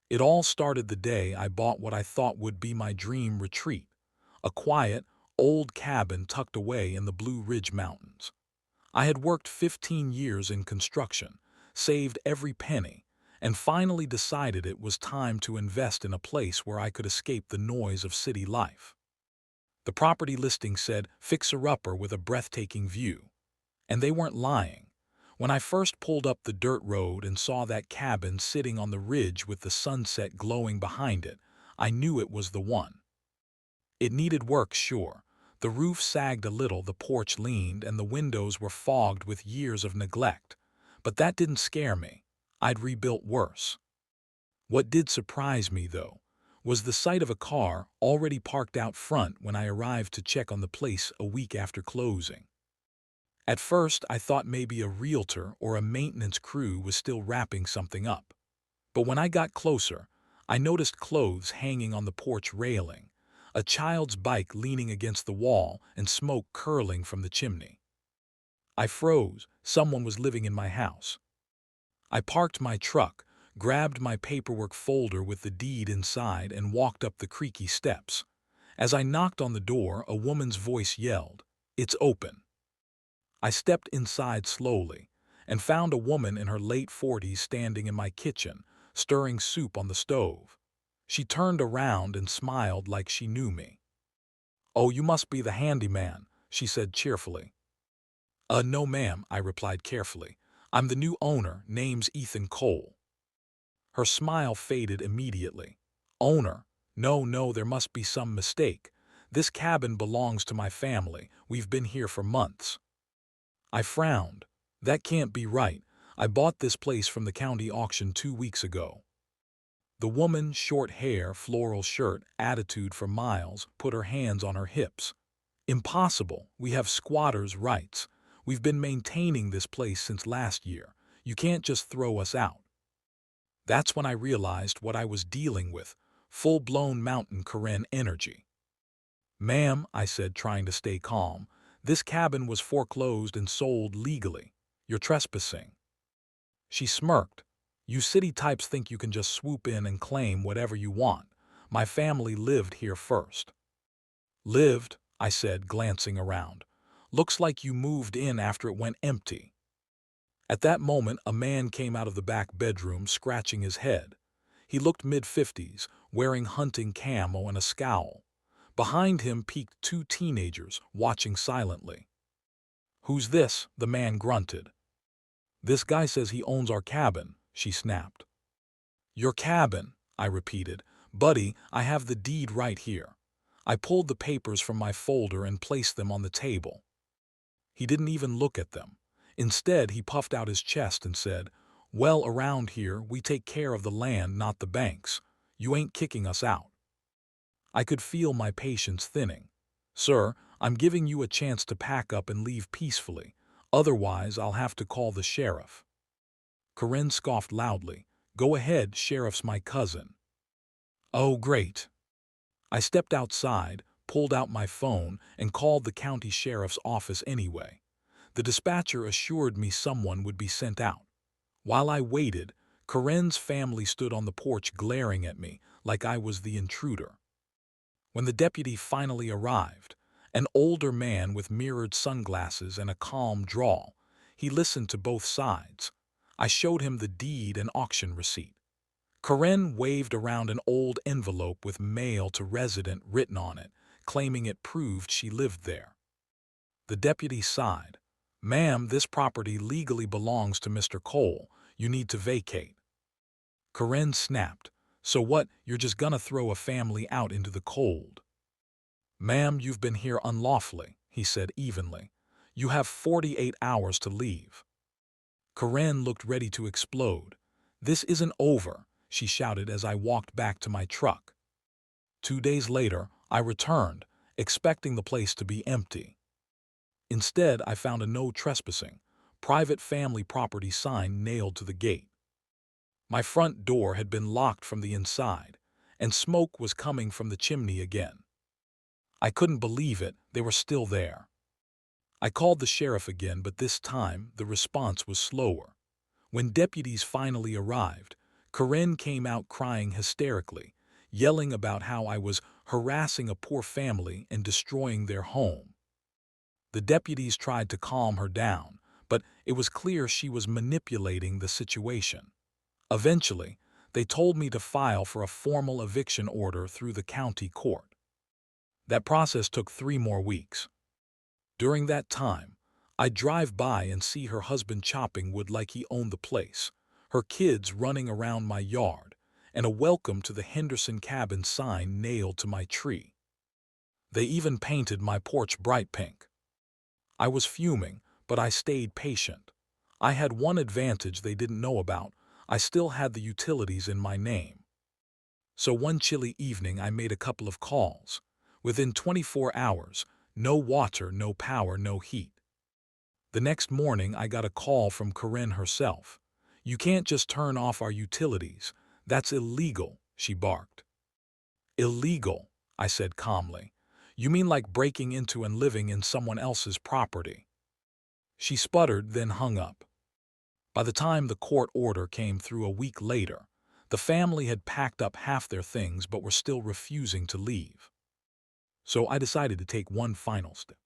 It all started the day I bought what I thought would be my dream retreat, a quiet, old cabin tucked away in the Blue Ridge Mountains. I had worked 15 years in construction, saved every penny, and finally decided it was time to invest in a place where I could escape the noise of city life. The property listing said fixer-upper with a breathtaking view. And they weren't lying. When I first pulled up the dirt road and saw that cabin sitting on the ridge with the sunset glowing behind it, I knew it was the one. It needed work, sure. The roof sagged a little, the porch leaned, and the windows were fogged with years of neglect. But that didn't scare me. I'd rebuilt worse. What did surprise me, though, was the sight of a car already parked out front when I arrived to check on the place a week after closing. At first, I thought maybe a realtor or a maintenance crew was still wrapping something up. But when I got closer, I noticed clothes hanging on the porch railing, a child's bike leaning against the wall, and smoke curling from the chimney. I froze. Someone was living in my house. I parked my truck, grabbed my paperwork folder with the deed inside, and walked up the creaky steps. As I knocked on the door, a woman's voice yelled, "It's open." I stepped inside slowly and found a woman in her late 40s standing in my kitchen, stirring soup on the stove. She turned around and smiled like she knew me. "Oh, you must be the handyman," she said cheerfully. No ma'am," I replied carefully. "I'm the new owner, name's Ethan Cole." Her smile faded immediately. "Owner? No, no, there must be some mistake. This cabin belongs to my family. We've been here for months." I frowned. That can't be right. I bought this place from the county auction 2 weeks ago. The woman, short hair, floral shirt, attitude for miles, put her hands on her hips. "Impossible. We have squatters' rights. We've been maintaining this place since last year. You can't just throw us out." That's when I realized what I was dealing with, full-blown mountain Karen energy. "Ma'am," I said, trying to stay calm, "this cabin was foreclosed and sold legally. You're trespassing." She smirked. "You city types think you can just swoop in and claim whatever you want. My family lived here first." "Lived?" I said, glancing around. "Looks like you moved in after it went empty." At that moment, a man came out of the back bedroom, scratching his head. He looked mid-50s, wearing hunting camo and a scowl. Behind him peeked two teenagers, watching silently. "Who's this?" the man grunted. "This guy says he owns our cabin," she snapped. "Your cabin," I repeated. "Buddy, I have the deed right here." I pulled the papers from my folder and placed them on the table. He didn't even look at them. Instead, he puffed out his chest and said, "Well, around here, we take care of the land, not the banks. You ain't kicking us out." I could feel my patience thinning. "Sir, I'm giving you a chance to pack up and leave peacefully. Otherwise, I'll have to call the sheriff." Karen scoffed loudly. "Go ahead, sheriff's my cousin." "Oh, great." I stepped outside, pulled out my phone, and called the county sheriff's office anyway. The dispatcher assured me someone would be sent out. While I waited, Karen's family stood on the porch glaring at me like I was the intruder. When the deputy finally arrived, an older man with mirrored sunglasses and a calm drawl, he listened to both sides. I showed him the deed and auction receipt. Karen waved around an old envelope with "mail to resident" written on it, claiming it proved she lived there. The deputy sighed. "Ma'am, this property legally belongs to Mr. Cole. You need to vacate." Karen snapped. "So what, you're just gonna throw a family out into the cold?" "Ma'am, you've been here unlawfully," he said evenly. "You have 48 hours to leave." Karen looked ready to explode. "This isn't over," she shouted as I walked back to my truck. 2 days later, I returned, expecting the place to be empty. Instead, I found a "No Trespassing, Private Family Property" sign nailed to the gate. My front door had been locked from the inside, and smoke was coming from the chimney again. I couldn't believe it, they were still there. I called the sheriff again, but this time the response was slower. When deputies finally arrived, Corinne came out crying hysterically, yelling about how I was harassing a poor family and destroying their home. The deputies tried to calm her down, but it was clear she was manipulating the situation. Eventually, they told me to file for a formal eviction order through the county court. That process took 3 more weeks. During that time, I'd drive by and see her husband chopping wood like he owned the place, her kids running around my yard, and a welcome to the Henderson cabin sign nailed to my tree. They even painted my porch bright pink. I was fuming, but I stayed patient. I had one advantage they didn't know about. I still had the utilities in my name. So one chilly evening I made a couple of calls. Within 24 hours, no water, no power, no heat. The next morning I got a call from Corinne herself. "You can't just turn off our utilities. That's illegal," she barked. "Illegal," I said calmly. "You mean like breaking into and living in someone else's property?" She sputtered, then hung up. By the time the court order came through a week later, the family had packed up half their things but were still refusing to leave. So I decided to take one final step.